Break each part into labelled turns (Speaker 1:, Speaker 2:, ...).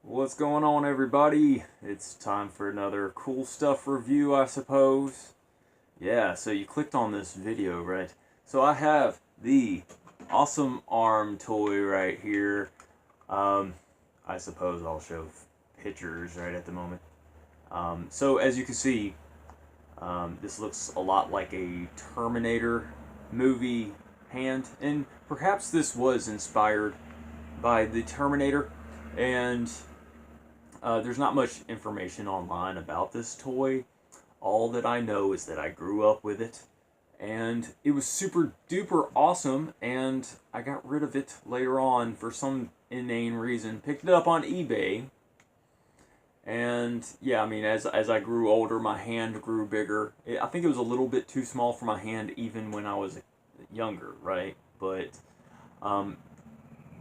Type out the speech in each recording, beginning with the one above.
Speaker 1: What's going on, everybody? It's time for another cool stuff review, I suppose. Yeah, so you clicked on this video, right? So I have the awesome arm toy right here. Um, I suppose I'll show pictures right at the moment. So as you can see, this looks a lot like a Terminator movie hand, and perhaps this was inspired by the Terminator, and there's not much information online about this toy. All that I know is that I grew up with it, and it was super duper awesome, and I got rid of it later on for some inane reason. Picked it up on eBay, and yeah, I mean, as I grew older, my hand grew bigger. I think it was a little bit too small for my hand even when I was younger, right? But um,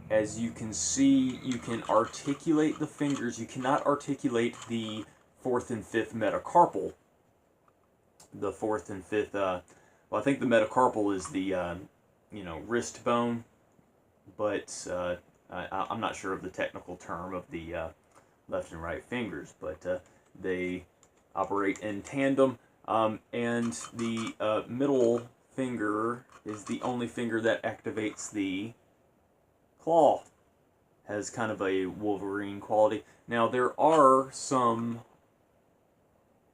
Speaker 1: as you can see, you can articulate the fingers. You cannot articulate the fourth and fifth metacarpal. The fourth and fifth, well, I think the metacarpal is the, wrist bone, but I'm not sure of the technical term of the left and right fingers, but they operate in tandem, and the middle finger is the only finger that activates the claw. Has kind of a Wolverine quality. Now there are some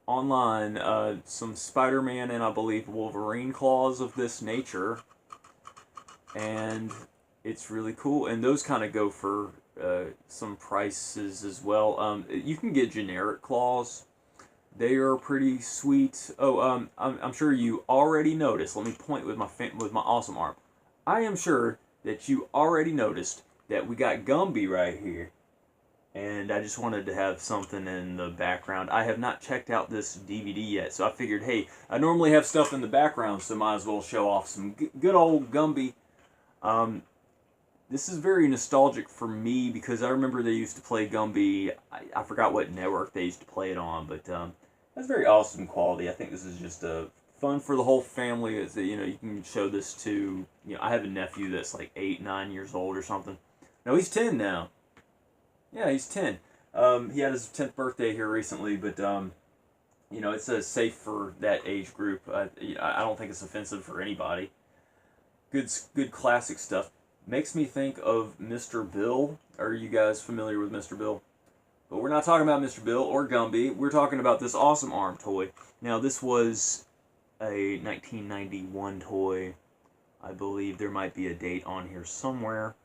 Speaker 1: online, some Spider-Man and I believe Wolverine claws of this nature, and it's really cool. And those kind of go for some prices as well. You can get generic claws. They are pretty sweet. Oh, I'm sure you already noticed. Let me point with my awesome arm. I am sure that you already noticed that we got Gumby right here, and I just wanted to have something in the background. I have not checked out this DVD yet, so I figured, hey, I normally have stuff in the background, so might as well show off some good old Gumby. This is very nostalgic for me because I remember they used to play Gumby. I forgot what network they used to play it on, but that's very awesome quality. I think this is just fun for the whole family. Is that, you can show this to, I have a nephew that's like 8, 9 years old or something. No, he's 10 now. Yeah, he's 10. He had his 10th birthday here recently, but it's safe for that age group. I don't think it's offensive for anybody. Good classic stuff. Makes me think of Mr. Bill. Are you guys familiar with Mr. Bill? But we're not talking about Mr. Bill or Gumby. We're talking about this awesome arm toy. Now, this was a 1991 toy. I believe there might be a date on here somewhere.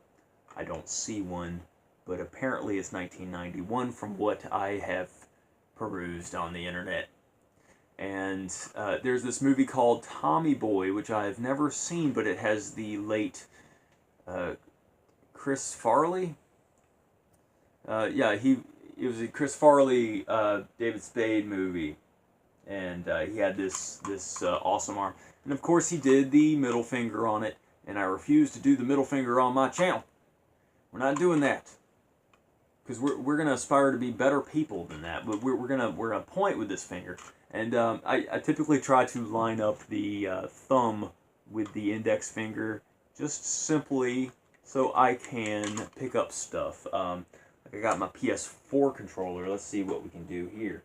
Speaker 1: I don't see one, but apparently it's 1991 from what I have perused on the internet. And there's this movie called Tommy Boy, which I have never seen, but it has the late Chris Farley. It was a Chris Farley, David Spade movie, and he had this awesome arm. And of course he did the middle finger on it, and I refuse to do the middle finger on my channel. We're not doing that, because we're gonna aspire to be better people than that. But we're gonna point with this finger, and I typically try to line up the thumb with the index finger, just simply so I can pick up stuff. Like I got my PS4 controller. Let's see what we can do here.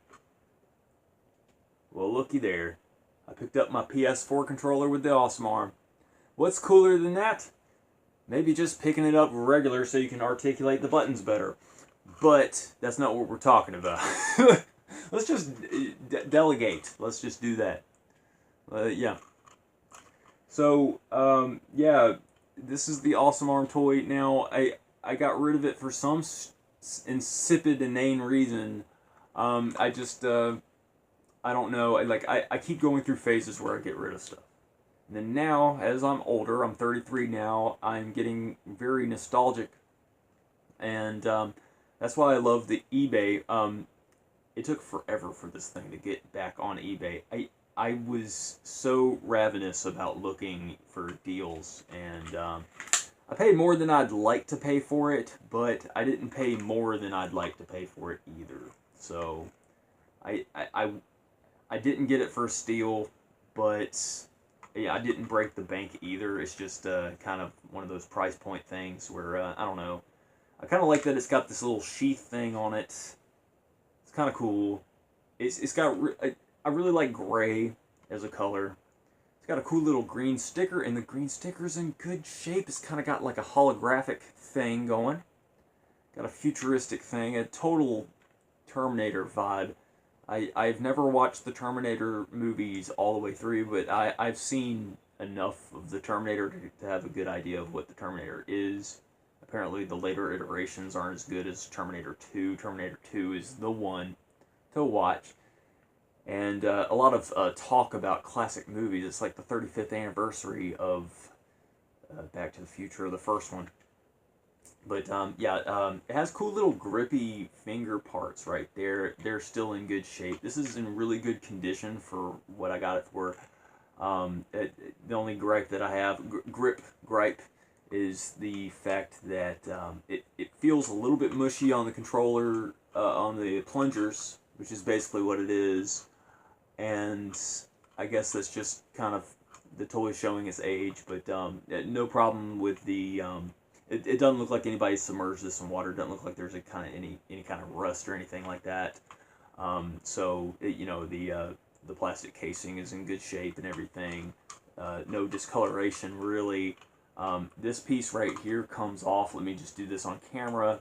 Speaker 1: Well, looky there. I picked up my PS4 controller with the awesome arm. What's cooler than that? Maybe just picking it up regular so you can articulate the buttons better. But that's not what we're talking about. Let's just delegate. Let's just do that. Yeah. So, yeah, this is the awesome arm toy. Now, I got rid of it for some insipid, inane reason. I just, I don't know. I keep going through phases where I get rid of stuff. And then now, as I'm older, I'm 33 now, I'm getting very nostalgic. And that's why I love the eBay. It took forever for this thing to get back on eBay. I was so ravenous about looking for deals, and I paid more than I'd like to pay for it, but I didn't pay more than I'd like to pay for it either. So I didn't get it for a steal, but yeah, I didn't break the bank either. It's just kind of one of those price point things where I don't know. I kind of like that it's got this little sheath thing on it. It's kind of cool. It's got I really like gray as a color. It's got a cool little green sticker, and the green sticker's in good shape. It's kind of got like a holographic thing going. Got a futuristic thing, a total Terminator vibe. I've never watched the Terminator movies all the way through, but I've seen enough of the Terminator to have a good idea of what the Terminator is. Apparently the later iterations aren't as good as Terminator 2. Terminator 2 is the one to watch. And a lot of talk about classic movies. It's like the 35th anniversary of Back to the Future, the first one. But it has cool little grippy finger parts right there. They're still in good shape. This is in really good condition for what I got it for. The only gripe that I have, gripe, is the fact that it feels a little bit mushy on the controller, on the plungers, which is basically what it is. And I guess that's just kind of the toy showing its age, but no problem with the... It doesn't look like anybody submerged this in water. It doesn't look like there's any kind of rust or anything like that. The plastic casing is in good shape and everything. No discoloration really. This piece right here comes off. Let me just do this on camera.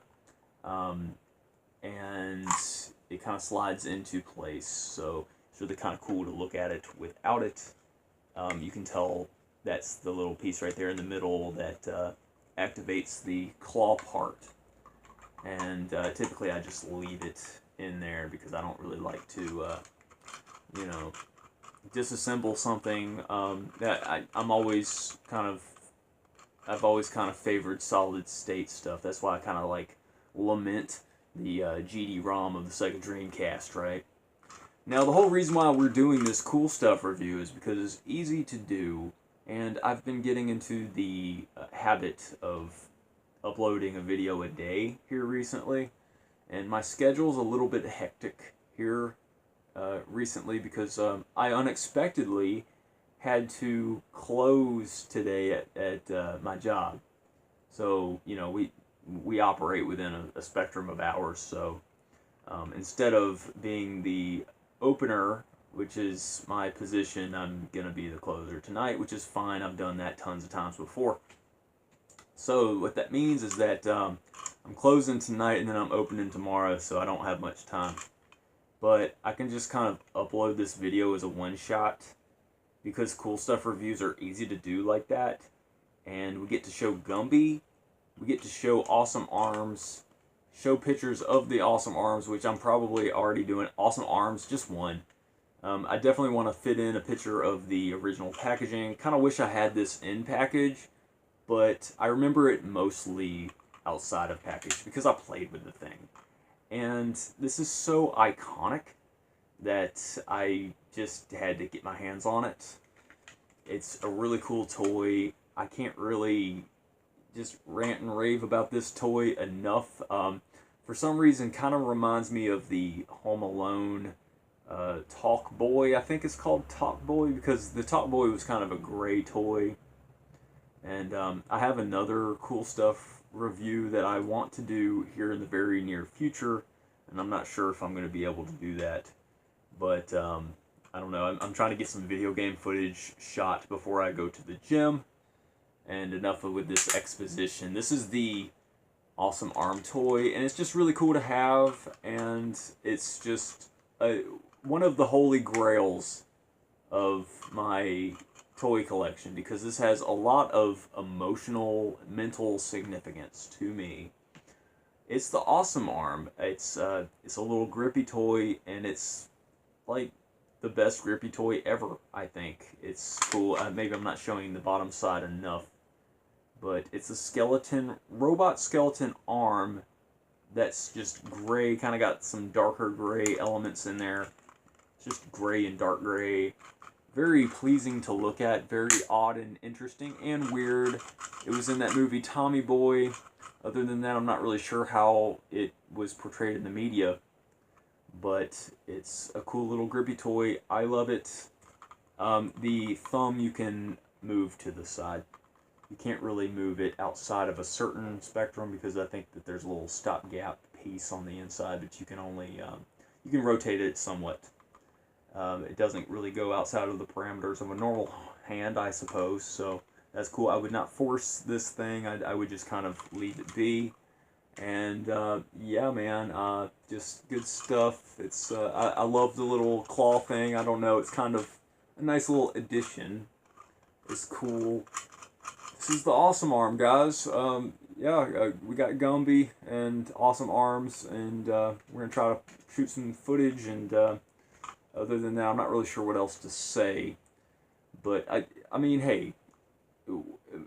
Speaker 1: And it kind of slides into place. So it's really kind of cool to look at it without it. You can tell that's the little piece right there in the middle that activates the claw part. And typically I just leave it in there because I don't really like to, disassemble something that I've always kind of favored solid state stuff. That's why I kind of like lament the GD-ROM of the Sega Dreamcast, right? Now, the whole reason why we're doing this cool stuff review is because it's easy to do, and I've been getting into the habit of uploading a video a day here recently, and my schedule's a little bit hectic here recently because I unexpectedly had to close today at my job. So, we operate within a spectrum of hours, so instead of being the opener, which is my position, I'm going to be the closer tonight, which is fine. I've done that tons of times before. So what that means is that I'm closing tonight and then I'm opening tomorrow, so I don't have much time. But I can just kind of upload this video as a one-shot because cool stuff reviews are easy to do like that. And we get to show Gumby, we get to show Awesome Arms, show pictures of the Awesome Arms, which I'm probably already doing. Awesome Arms, just one. I definitely want to fit in a picture of the original packaging. Kind of wish I had this in package, but I remember it mostly outside of package because I played with the thing. And this is so iconic that I just had to get my hands on it. It's a really cool toy. I can't really just rant and rave about this toy enough. For some reason, kind of reminds me of the Home Alone Talk Boy. I think it's called Talk Boy because the Talk Boy was kind of a gray toy. And I have another cool stuff review that I want to do here in the very near future, and I'm not sure if I'm going to be able to do that. But I don't know. I'm trying to get some video game footage shot before I go to the gym. And enough with this exposition. This is the Awesome Arm toy, and it's just really cool to have, and it's just one of the holy grails of my toy collection because this has a lot of emotional, mental significance to me. It's the Awesome Arm. It's a little grippy toy, and it's like the best grippy toy ever, I think. It's cool. Maybe I'm not showing the bottom side enough. But it's a robot skeleton arm that's just gray, kind of got some darker gray elements in there. It's just gray and dark gray. Very pleasing to look at, very odd and interesting and weird. It was in that movie Tommy Boy. Other than that, I'm not really sure how it was portrayed in the media. But it's a cool little grippy toy. I love it. The thumb you can move to the side. you can't really move it outside of a certain spectrum, because I think that there's a little stopgap piece on the inside, but you can only you can rotate it somewhat. It doesn't really go outside of the parameters of a normal hand, I suppose, so that's cool. I would not force this thing. I would just kind of leave it be. And yeah, man, just good stuff. It's I love the little claw thing. I don't know, it's kind of a nice little addition. It's cool. This is the Awesome Arm, guys. Yeah, we got Gumby and Awesome Arms, and we're gonna try to shoot some footage. And other than that, I'm not really sure what else to say. But I mean, hey,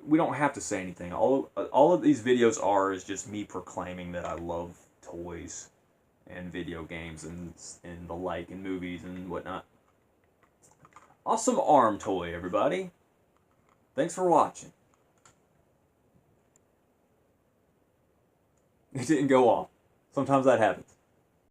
Speaker 1: we don't have to say anything. All of these videos is just me proclaiming that I love toys and video games and the like, and movies and whatnot. Awesome Arm toy, everybody. Thanks for watching. It didn't go off. Sometimes that happens.